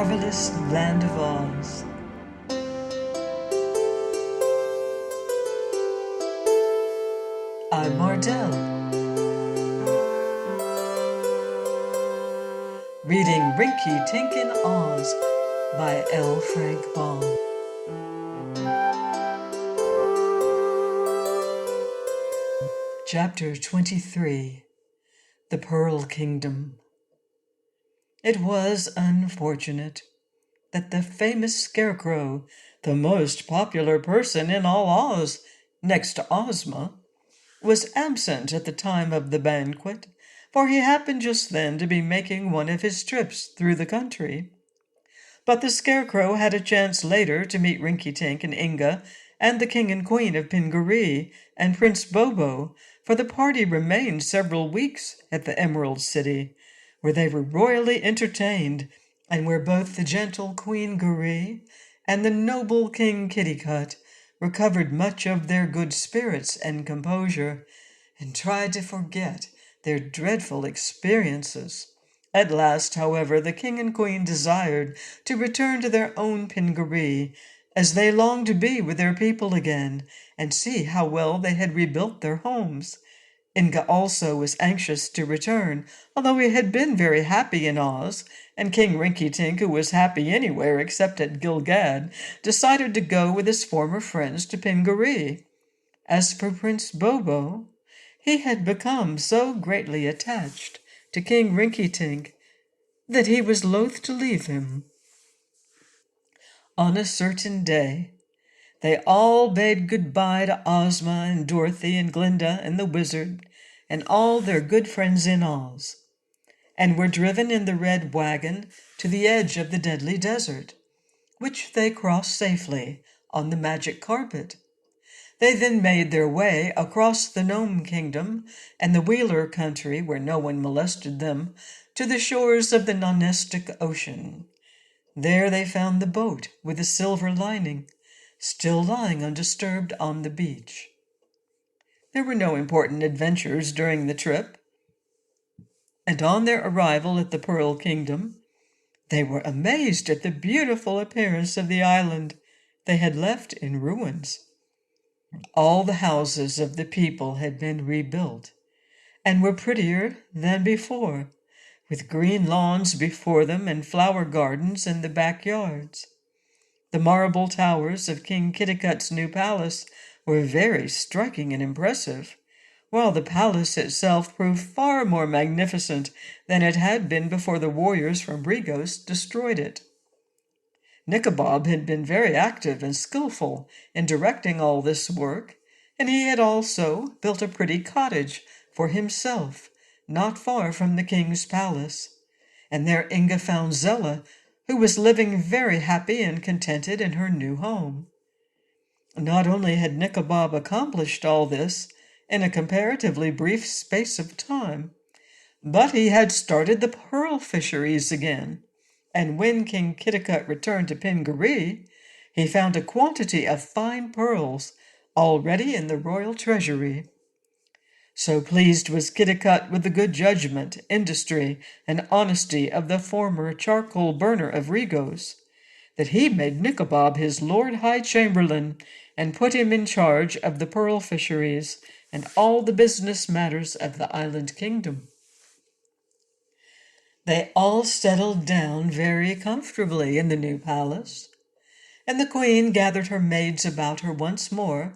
marvelous land of Oz. I'm Mardell, reading Rinkitink in Oz by L. Frank Baum. Chapter 23. The Pearl Kingdom. It was unfortunate that the famous Scarecrow, the most popular person in all Oz, next to Ozma, was absent at the time of the banquet, for he happened just then to be making one of his trips through the country. But the Scarecrow had a chance later to meet Rinkitink and Inga and the King and Queen of Pingaree and Prince Bobo, for the party remained several weeks at the Emerald City, where they were royally entertained, and where both the gentle Queen Garee and the noble King Kitticut recovered much of their good spirits and composure, and tried to forget their dreadful experiences. At last, however, the King and Queen desired to return to their own Pingaree, as they longed to be with their people again, and see how well they had rebuilt their homes. Inga also was anxious to return, although he had been very happy in Oz, and King Rinkitink, who was happy anywhere except at Gilgad, decided to go with his former friends to Pingaree. As for Prince Bobo, he had become so greatly attached to King Rinkitink that he was loath to leave him. On a certain day, they all bade goodbye to Ozma and Dorothy and Glinda and the Wizard and all their good friends in Oz, and were driven in the red wagon to the edge of the deadly desert, which they crossed safely on the magic carpet. They then made their way across the Gnome Kingdom and the Wheeler country, where no one molested them, to the shores of the Nonestic Ocean. There they found the boat with the silver lining, still lying undisturbed on the beach. There were no important adventures during the trip, and on their arrival at the Pearl Kingdom, they were amazed at the beautiful appearance of the island they had left in ruins. All the houses of the people had been rebuilt, and were prettier than before, with green lawns before them and flower gardens in the backyards. The marble towers of King Kitticut's new palace were very striking and impressive, while the palace itself proved far more magnificent than it had been before the warriors from Regos destroyed it. Nikobob had been very active and skillful in directing all this work, and he had also built a pretty cottage for himself, not far from the king's palace. And there Inga found Zella, who was living very happy and contented in her new home. Not only had Nikobob accomplished all this in a comparatively brief space of time, but he had started the pearl fisheries again, and when King Kitticut returned to Pingaree, he found a quantity of fine pearls already in the royal treasury. So pleased was Kitticut with the good judgment, industry, and honesty of the former charcoal burner of Regos, that he made Nikobob his Lord High Chamberlain and put him in charge of the pearl fisheries and all the business matters of the island kingdom. They all settled down very comfortably in the new palace, and the queen gathered her maids about her once more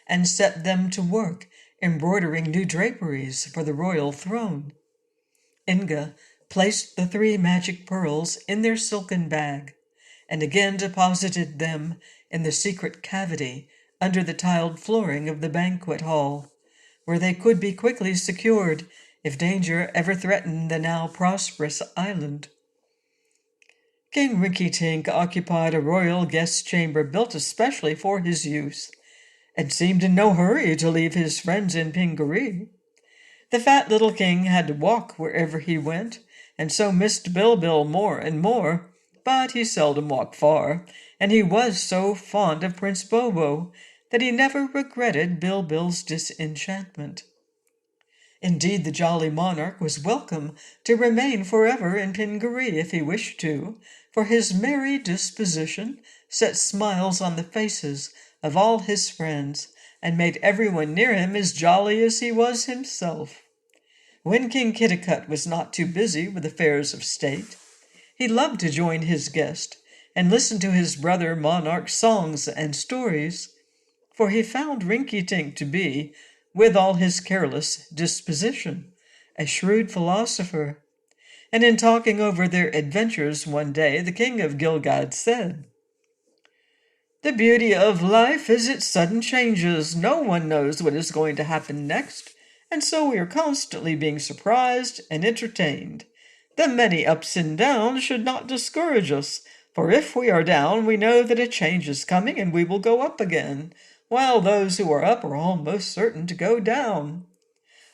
and set them to work embroidering new draperies for the royal throne. Inga placed the 3 magic pearls in their silken bag and again deposited them in the secret cavity under the tiled flooring of the banquet hall, where they could be quickly secured if danger ever threatened the now prosperous island. King Rinkitink occupied a royal guest chamber built especially for his use, and seemed in no hurry to leave his friends in Pingaree. The fat little king had to walk wherever he went, and so missed Bilbil more and more, but he seldom walked far, and he was so fond of Prince Bobo that he never regretted Bilbil's disenchantment. Indeed, the jolly monarch was welcome to remain forever in Pingaree if he wished to, for his merry disposition set smiles on the faces of all his friends and made everyone near him as jolly as he was himself. When King Kitticut was not too busy with affairs of state, he loved to join his guest and listen to his brother monarch's songs and stories, for he found Rinkitink to be, with all his careless disposition, a shrewd philosopher. And in talking over their adventures one day, the king of Gilgad said, "The beauty of life is its sudden changes. No one knows what is going to happen next, and so we are constantly being surprised and entertained. The many ups and downs should not discourage us, for if we are down, we know that a change is coming and we will go up again, while those who are up are almost certain to go down.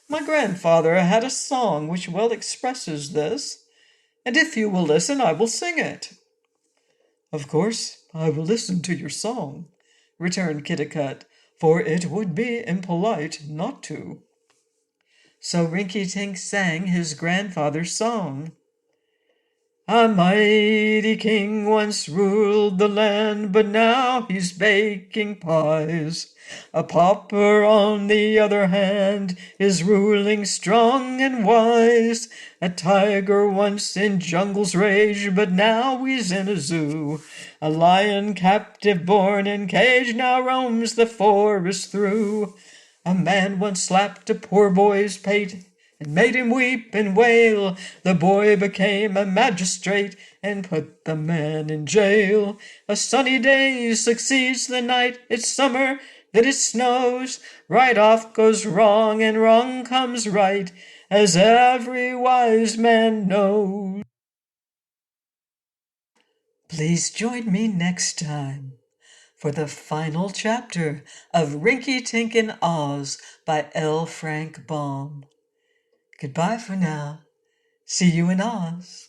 My grandfather had a song which well expresses this, and if you will listen, I will sing it." "Of course, I will listen to your song," returned Kitticut, "for it would be impolite not to." So Rinkitink sang his grandfather's song. "A mighty king once ruled the land, but now he's baking pies. A pauper, on the other hand, is ruling strong and wise. A tiger once in jungles raged, but now he's in a zoo. A lion captive born in cage now roams the forest through. A man once slapped a poor boy's pate and made him weep and wail. The boy became a magistrate and put the man in jail. A sunny day succeeds the night, it's summer, then it snows. Right off goes wrong and wrong comes right, as every wise man knows. Please join me next time for the final chapter of Rinkitink in Oz by L. Frank Baum. Goodbye for now. See you in Oz.